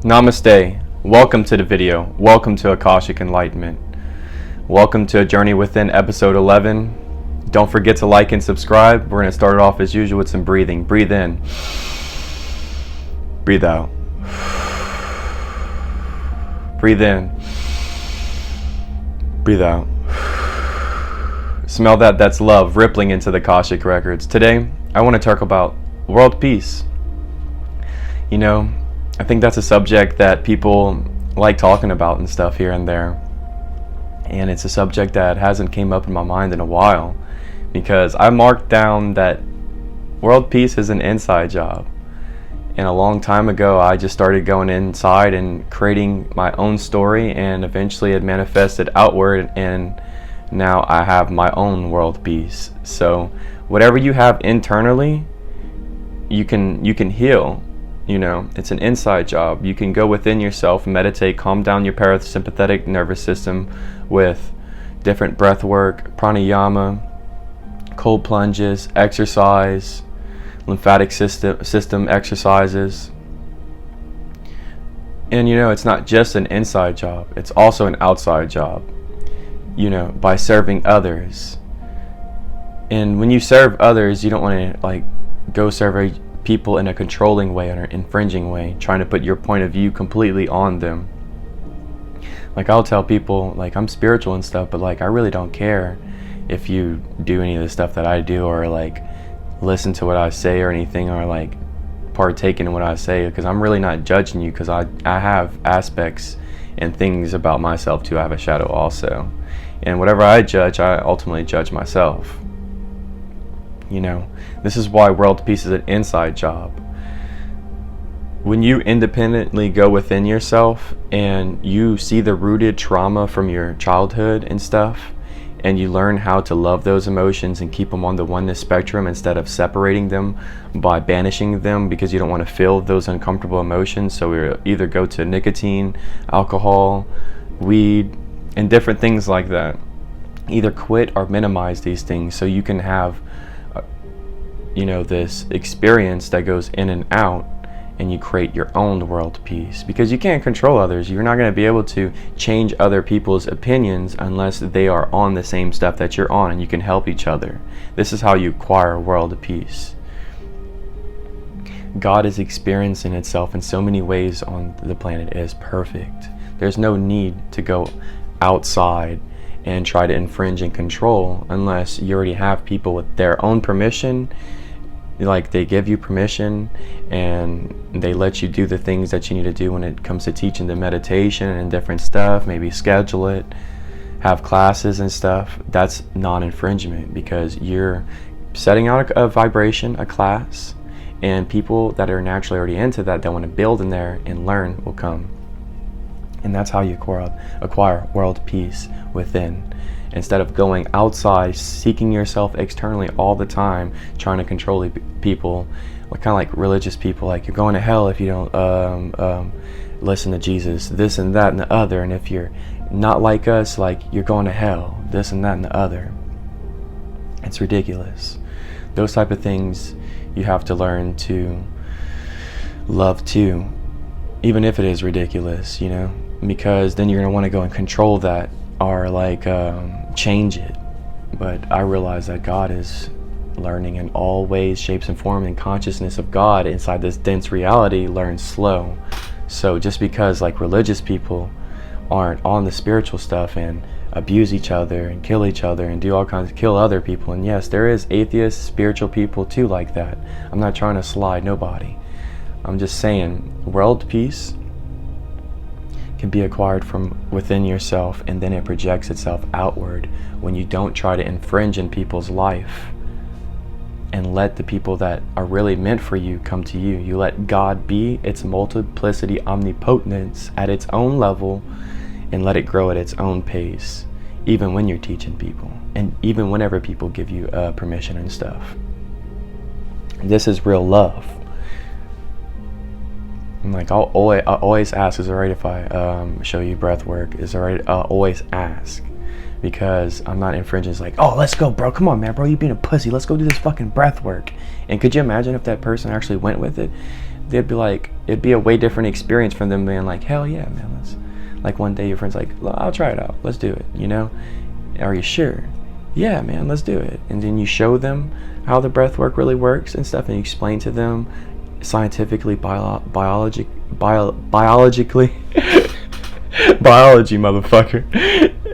Namaste. Welcome to the video. Welcome to Akashic Enlightenment. Welcome to A Journey Within, episode 11. Don't forget to like and subscribe. We're going to start it off as usual with some breathing. Breathe in. Breathe out. Breathe in. Breathe out. Smell that. That's love rippling into the Akashic records. Today, I want to talk about world peace. You know, I think that's a subject that people like talking about and stuff here and there. And it's a subject that hasn't came up in my mind in a while, because I marked down that world peace is an inside job. And a long time ago, I just started going inside and creating my own story, and eventually it manifested outward, and now I have my own world peace. So whatever you have internally, you can heal. You know, it's an inside job. You can go within yourself, meditate, calm down your parasympathetic nervous system with different breath work, pranayama, cold plunges, exercise, lymphatic system exercises. And you know, it's not just an inside job, it's also an outside job, you know, by serving others. And when you serve others, you don't want to go serve people in a controlling way or an infringing way, trying to put your point of view completely on them. I'll tell people, I'm spiritual and stuff, but I really don't care if you do any of the stuff that I do, or listen to what I say or anything, or partake in what I say, because I'm really not judging you, because I have aspects and things about myself too. I have a shadow also, and whatever I judge, I ultimately judge myself. You know, this is why world peace is an inside job. When you independently go within yourself and you see the rooted trauma from your childhood and stuff, and you learn how to love those emotions and keep them on the oneness spectrum instead of separating them by banishing them because you don't want to feel those uncomfortable emotions. So we either go to nicotine, alcohol, weed, and different things like that. Either quit or minimize these things so you can have this experience that goes in and out, and you create your own world peace, because you can't control others. You're not going to be able to change other people's opinions unless they are on the same stuff that you're on, and you can help each other. This is how you acquire world peace. God is experiencing itself in so many ways on the planet. It is perfect. There's no need to go outside and try to infringe and control unless you already have people with their own permission. They give you permission and they let you do the things that you need to do when it comes to teaching the meditation and different stuff. Maybe schedule it, have classes and stuff. That's non-infringement, because you're setting out a vibration, a class, and people that are naturally already into that want to build in there and learn will come. And that's how you acquire world peace within. Instead of going outside, seeking yourself externally all the time, trying to control people, kind of like religious people, you're going to hell if you don't listen to Jesus, this and that and the other, and if you're not like us, you're going to hell, this and that and the other. It's ridiculous. Those type of things you have to learn to love too, even if it is ridiculous, because then you're going to want to go and control that, or change it. But I realize that God is learning in all ways, shapes, and forms, and consciousness of God inside this dense reality learns slow. So just because religious people aren't on the spiritual stuff and abuse each other and kill each other and do all kinds of kill other people, and yes, there is atheist spiritual people too like that. I'm not trying to slide nobody. I'm just saying world peace can be acquired from within yourself, and then it projects itself outward when you don't try to infringe in people's life and let the people that are really meant for you come to you. You let God be its multiplicity, omnipotence at its own level, and let it grow at its own pace, even when you're teaching people, and even whenever people give you permission and stuff. This is real love. I'll always ask, is it alright if I show you breath work? Is it alright? I'll always ask, because I'm not infringing. It's oh, let's go, bro. Come on, man, bro. You being a pussy. Let's go do this fucking breath work. And could you imagine if that person actually went with it? they'd be like, it'd be a way different experience from them being like, hell yeah, man, let's, like one day your friend's like, I'll try it out, let's do it, you know? Are you sure? Yeah, man, let's do it. And then you show them how the breath work really works and stuff, and you explain to them scientifically, biologically, biology, motherfucker,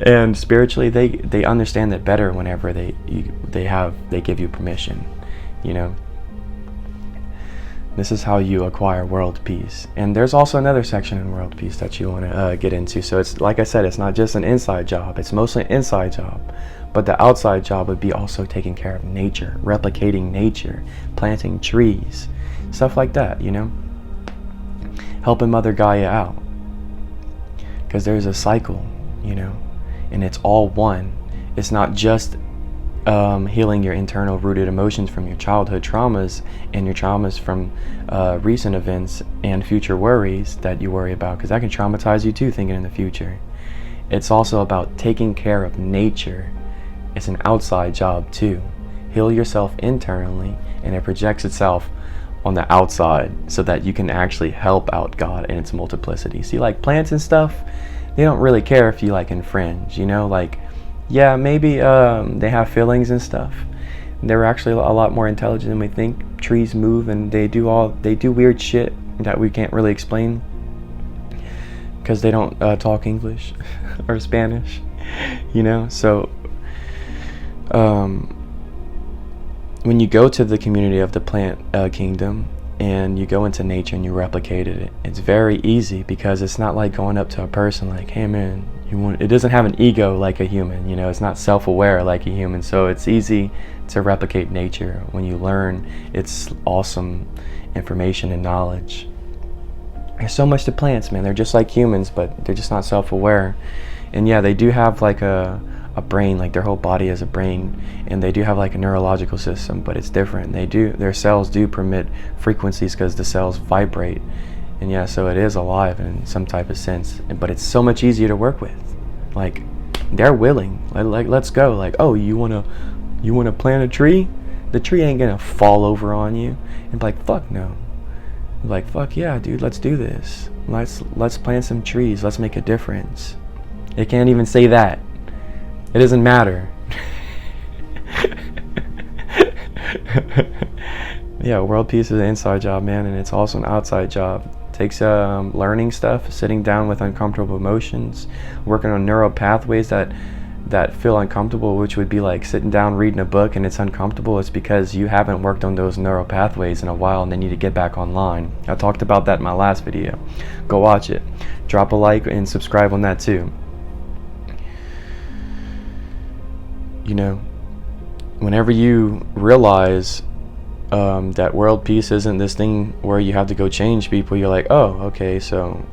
and spiritually, they understand it better whenever they give you permission, you know. This is how you acquire world peace. And there's also another section in world peace that you want to get into. So it's, like I said, it's not just an inside job. It's mostly an inside job. But the outside job would be also taking care of nature, replicating nature, planting trees, stuff like that, you know? Helping Mother Gaia out. Because there's a cycle, you know? And it's all one. It's not just healing your internal rooted emotions from your childhood traumas and your traumas from recent events and future worries that you worry about, because that can traumatize you too, thinking in the future. It's also about taking care of nature. It's an outside job too. Heal yourself internally, and it projects itself on the outside so that you can actually help out God in its multiplicity. See, like plants and stuff, they don't really care if you like infringe, you know, like, yeah, maybe they have feelings and stuff. They're actually a lot more intelligent than we think. Trees move and they do weird shit that we can't really explain because they don't talk English or Spanish, you know. So when you go to the community of the plant kingdom and you go into nature and you replicate it, it's very easy, because it's not like going up to a person like, hey man, it doesn't have an ego like a human, you know. It's not self-aware like a human, so it's easy to replicate nature when you learn its awesome information and knowledge. There's so much to plants, man. They're just like humans, but they're just not self-aware. And yeah, they do have like a brain, like their whole body is a brain, and they do have like a neurological system, but it's different. Their cells do permit frequencies because the cells vibrate. And yeah, so it is alive in some type of sense, but it's so much easier to work with. Like, they're willing. Like let's go. Like, oh, you wanna plant a tree? The tree ain't gonna fall over on you and be like, fuck no. Like, fuck yeah, dude, let's do this. Let's plant some trees. Let's make a difference. It can't even say that. It doesn't matter. Yeah, world peace is an inside job, man, and it's also an outside job. It takes learning stuff, sitting down with uncomfortable emotions, working on neural pathways that feel uncomfortable, which would be like sitting down reading a book and it's uncomfortable. It's because you haven't worked on those neural pathways in a while and they need to get back online. I talked about that in my last video. Go watch it. Drop a like and subscribe on that too. You know, whenever you realize that world peace isn't this thing where you have to go change people, you're like, oh, okay, so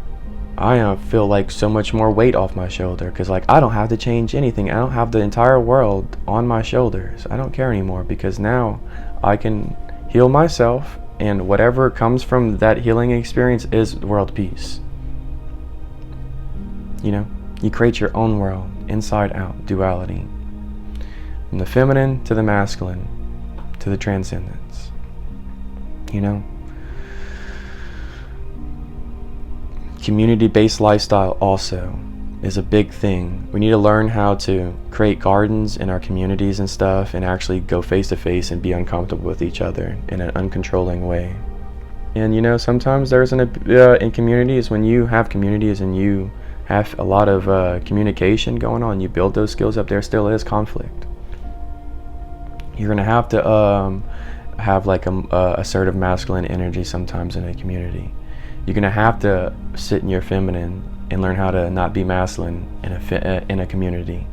I feel like so much more weight off my shoulder, because like I don't have to change anything. I don't have the entire world on my shoulders. I don't care anymore, because now I can heal myself, and whatever comes from that healing experience is world peace. You know, you create your own world, inside out, duality, from the feminine to the masculine to the transcendence. You know, community-based lifestyle also is a big thing. We need to learn how to create gardens in our communities and stuff, and actually go face to face and be uncomfortable with each other in an uncontrolling way. And you know, sometimes there's in communities, when you have communities and you have a lot of communication going on, you build those skills up, there still is conflict. You're gonna have to have like a assertive masculine energy sometimes in a community. You're gonna have to sit in your feminine and learn how to not be masculine in a community.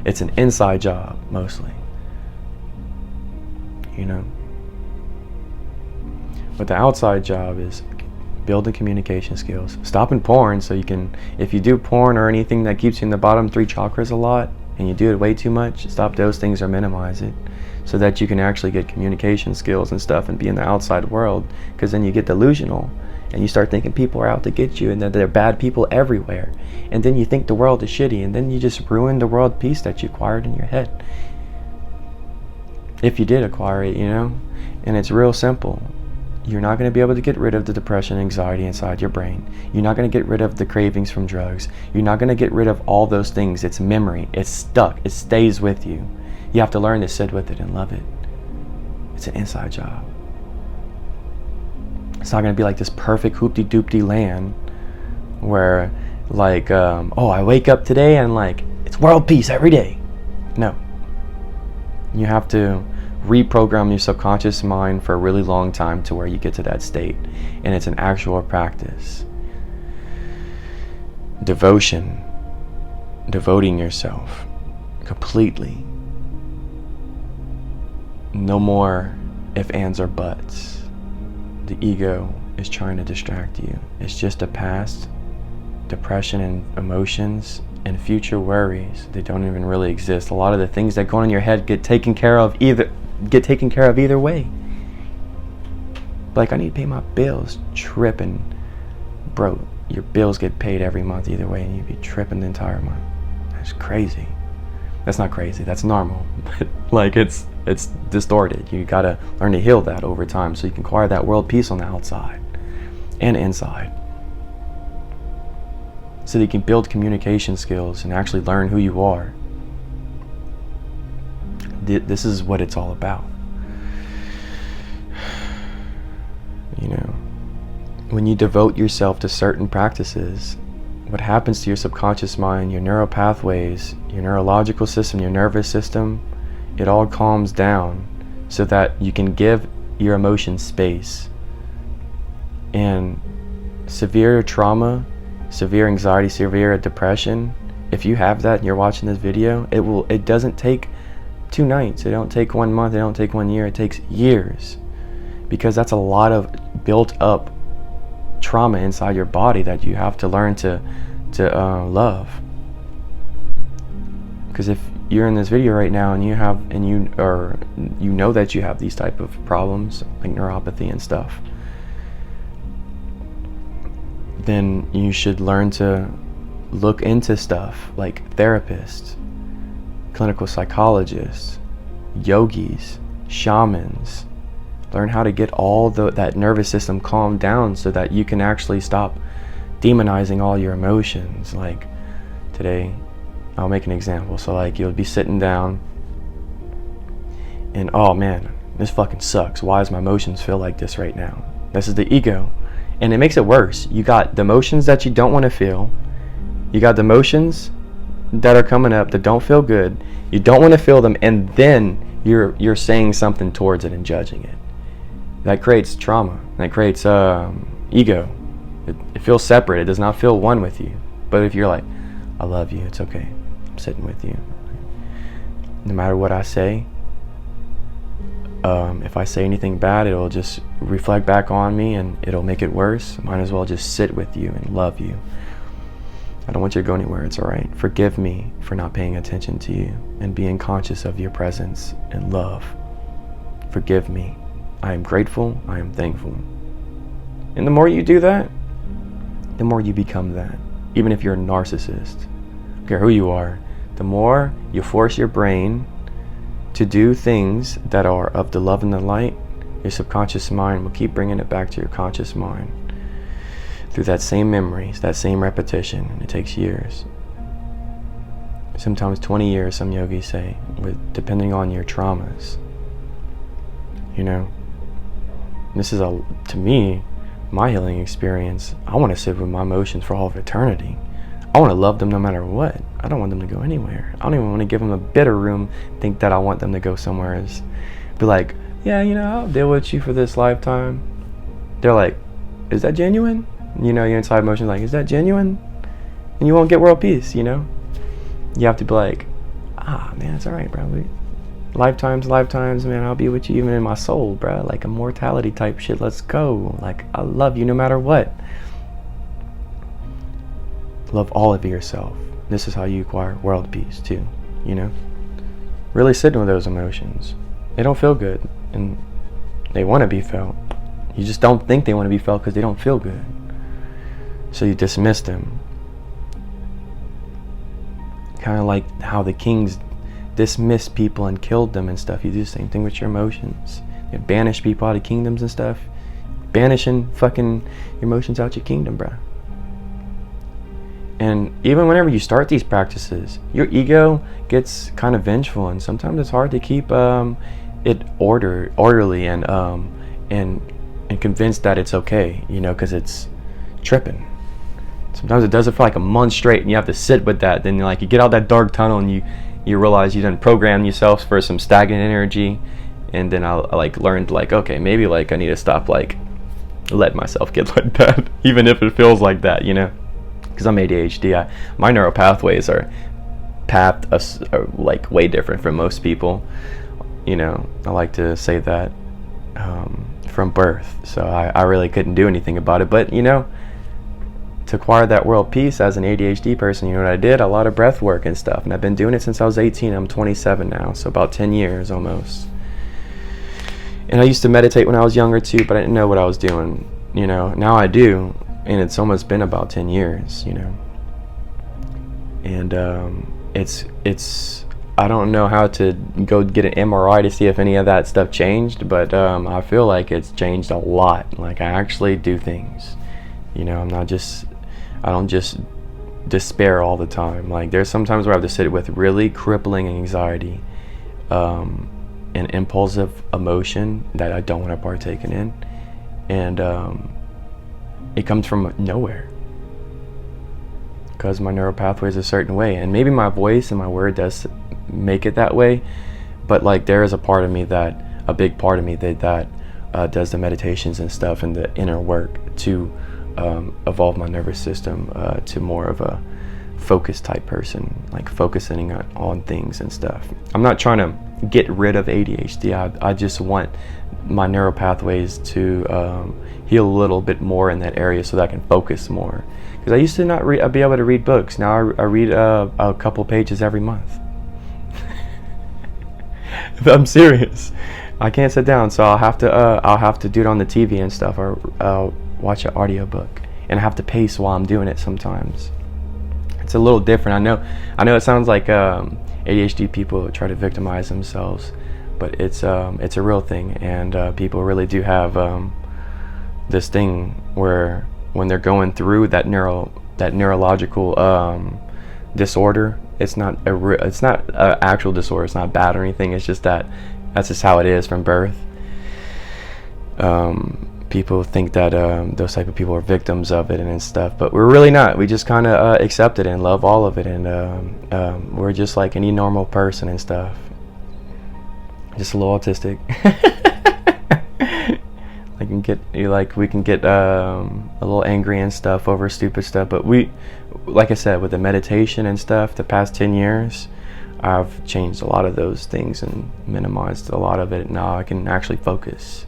It's an inside job mostly, you know. But the outside job is building communication skills, stopping porn, so you can, if you do porn or anything that keeps you in the bottom 3 chakras a lot and you do it way too much, stop those things or minimize it, so that you can actually get communication skills and stuff and be in the outside world. Because then you get delusional and you start thinking people are out to get you and that there are bad people everywhere, and then you think the world is shitty, and then you just ruin the world peace that you acquired in your head, if you did acquire it, you know. And it's real simple. You're not going to be able to get rid of the depression and anxiety inside your brain. You're not going to get rid of the cravings from drugs. You're not going to get rid of all those things. It's memory. It's stuck. It stays with you. You have to learn to sit with it and love it. It's an inside job. It's not going to be like this perfect hoopty-doopty land where like, I wake up today and like, it's world peace every day. No. You have to reprogram your subconscious mind for a really long time to where you get to that state. And it's an actual practice. Devotion. Devoting yourself completely. No more if, ands, or buts. The ego is trying to distract you. It's just a past, depression and emotions, and future worries. They don't even really exist. A lot of the things that go on in your head get taken care of either way. Like, I need to pay my bills. Tripping. Bro, your bills get paid every month either way, and you'd be tripping the entire month. That's crazy. That's not crazy. That's normal. But like, it's distorted. You gotta learn to heal that over time so you can acquire that world peace on the outside and inside. So that you can build communication skills and actually learn who you are. This is what it's all about. You know, when you devote yourself to certain practices, what happens to your subconscious mind, your neural pathways, your neurological system, your nervous system, it all calms down so that you can give your emotions space. And severe trauma, severe anxiety, severe depression, if you have that and you're watching this video, it doesn't take 2 nights, it don't take 1 month, it don't take 1 year, it takes years. Because that's a lot of built up trauma inside your body that you have to learn to love. Because if you're in this video right now and you know that you have these type of problems like neuropathy and stuff, then you should learn to look into stuff like therapists, clinical psychologists, yogis, shamans. Learn how to get all that nervous system calmed down so that you can actually stop demonizing all your emotions. Like today, I'll make an example. So like, you'll be sitting down and, oh man, this fucking sucks. Why does my emotions feel like this right now? This is the ego. And it makes it worse. You got the emotions that you don't want to feel. You got the emotions that are coming up that don't feel good. You don't want to feel them, and then you're saying something towards it and judging it. That creates trauma. That creates ego. It feels separate. It does not feel one with you. But if you're like, I love you, it's okay, I'm sitting with you. No matter what I say, if I say anything bad, it'll just reflect back on me and it'll make it worse. Might as well just sit with you and love you. I don't want you to go anywhere. It's all right. Forgive me for not paying attention to you and being conscious of your presence and love. Forgive me. I am grateful. I am thankful. And the more you do that, the more you become that. Even if you're a narcissist, I don't care who you are, the more you force your brain to do things that are of the love and the light, your subconscious mind will keep bringing it back to your conscious mind through that same memories, that same repetition. And it takes years, sometimes 20 years, some yogis say, depending on your traumas. You know, this is to me, my healing experience. I want to sit with my emotions for all of eternity. I want to love them no matter what. I don't want them to go anywhere. I don't even want to give them a bitter room, think that I want them to go somewhere else. Be like, yeah, you know, I'll deal with you for this lifetime. They're like, is that genuine? You know, your inside emotions like, is that genuine? And you won't get world peace, you know? You have to be like, man, it's all right, bro. Lifetimes, man, I'll be with you even in my soul, bro. Like immortality type shit, let's go. Like, I love you no matter what. Love all of yourself. This is how you acquire world peace too, you know? Really sitting with those emotions. They don't feel good, and they want to be felt. You just don't think they want to be felt because they don't feel good. So you dismiss them. Kind of like how the kings dismissed people and killed them and stuff. You do the same thing with your emotions. You banish people out of kingdoms and stuff. banishing fucking emotions out your kingdom, bro. And even whenever you start these practices, your ego gets kind of vengeful, and sometimes it's hard to keep it orderly and convinced that it's okay, you know, because it's tripping. Sometimes it does it for like a month straight, and you have to sit with that. Then like you get out that dark tunnel, and you realize you done programmed yourself for some stagnant energy. And then I like learned like, okay, maybe like I need to stop like letting myself get like that, even if it feels like that, you know. Because I'm ADHD, my neural pathways are like way different from most people. You know, I like to say that from birth. So I really couldn't do anything about it. But, you know, to acquire that world peace as an ADHD person, you know what I did? A lot of breath work and stuff. And I've been doing it since I was 18. I'm 27 now, so about 10 years almost. And I used to meditate when I was younger too, but I didn't know what I was doing. You know, now I do. And it's almost been about 10 years, you know. And it's I don't know how to go get an MRI to see if any of that stuff changed, but I feel like it's changed a lot. Like I actually do things, you know. I don't just despair all the time. Like there's sometimes where I have to sit with really crippling anxiety, and impulsive emotion that I don't want to partake in, and it comes from nowhere because my neural pathway is a certain way, and maybe my voice and my word does make it that way, but like there is a part of me a big part of me that does the meditations and stuff and the inner work to evolve my nervous system to more of a focused type person, like focusing on things and stuff. I'm not trying to get rid of ADHD. I just want my neural pathways to heal a little bit more in that area so that I can focus more. Because I used to not be able to read books. Now I read a couple pages every month. I'm serious. I can't sit down, so I'll have to do it on the TV and stuff, or watch an audiobook, and I have to pace while I'm doing it sometimes. It's a little different. I know it sounds like ADHD people try to victimize themselves, but it's a real thing, and people really do have this thing where when they're going through that neurological disorder, it's not an actual disorder. It's not bad or anything. It's just that's just how it is from birth. People think that those type of people are victims of it and stuff, but we're really not. We just kind of accept it and love all of it, and we're just like any normal person and stuff. Just a little autistic. We can get a little angry and stuff over stupid stuff, but like I said, with the meditation and stuff, the past 10 years, I've changed a lot of those things and minimized a lot of it. Now I can actually focus.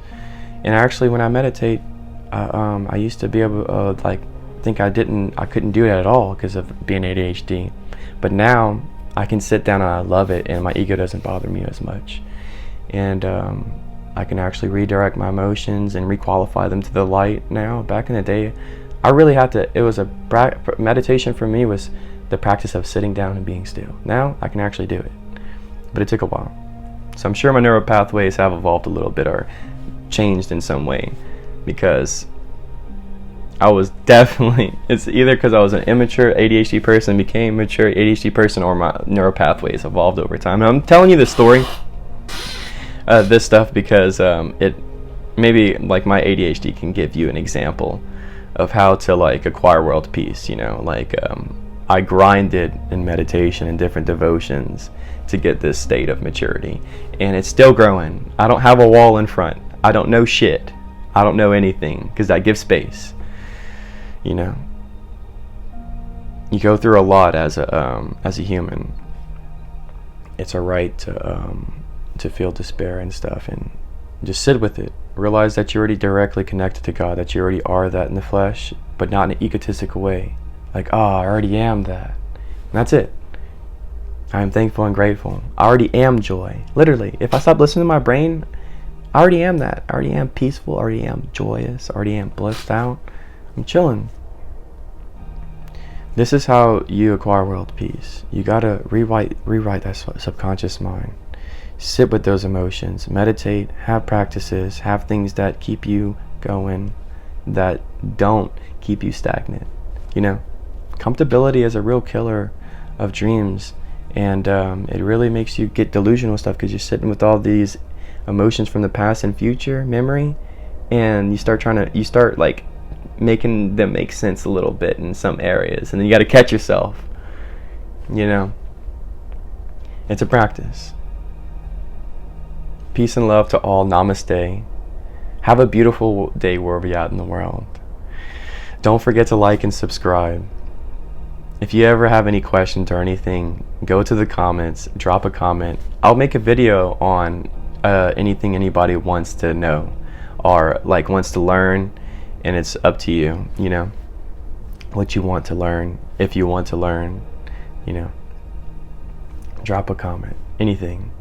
And actually, when I meditate, I used to be able to think I couldn't do it at all because of being ADHD. But now I can sit down and I love it, and my ego doesn't bother me as much. And I can actually redirect my emotions and requalify them to the light now. Back in the day, I really had to. It was meditation for me was the practice of sitting down and being still. Now I can actually do it, but it took a while. So I'm sure my neural pathways have evolved a little bit or changed in some way, because I was definitely, it's either because I was an immature ADHD person, became a mature ADHD person, or my neural pathways evolved over time. And I'm telling you this story, this stuff, because it maybe like my ADHD can give you an example of how to like acquire world peace. You know, like I grinded in meditation and different devotions to get this state of maturity, and it's still growing. I don't have a wall in front. I don't know shit. I don't know anything, because I give space. You know, you go through a lot as a human. It's a right to feel despair and stuff, and just sit with it. Realize that you're already directly connected to God, that you already are that in the flesh, but not in an egotistical way. Like, I already am that. And that's it. I am thankful and grateful. I already am joy. Literally, if I stop listening to my brain, I already am that. I already am peaceful. I already am joyous. I already am blissed out. I'm chilling. This is how you acquire world peace. You gotta rewrite that subconscious mind. Sit with those emotions. Meditate. Have practices. Have things that keep you going that don't keep you stagnant. Comfortability is a real killer of dreams, and it really makes you get delusional stuff, because you're sitting with all these emotions from the past and future memory, and you start like making them make sense a little bit in some areas, and then you got to catch yourself. It's a practice. Peace and love to all. Namaste. Have a beautiful day wherever you're at in the world. Don't forget to like and subscribe. If you ever have any questions or anything, go to the comments, drop a comment. I'll make a video on anything anybody wants to know or like wants to learn, and it's up to you, what you want to learn. If you want to learn, drop a comment, anything.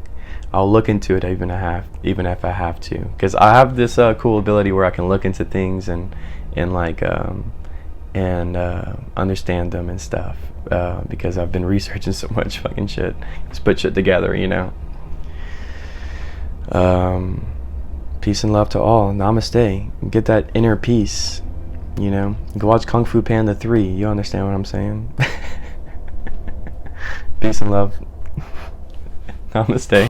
I'll look into it even if I have to, because I have this cool ability where I can look into things and understand them and stuff, because I've been researching so much fucking shit. Just put shit together, Peace and love to all. Namaste. Get that inner peace, Go watch Kung Fu Panda 3. You understand what I'm saying? Peace and love. Namaste.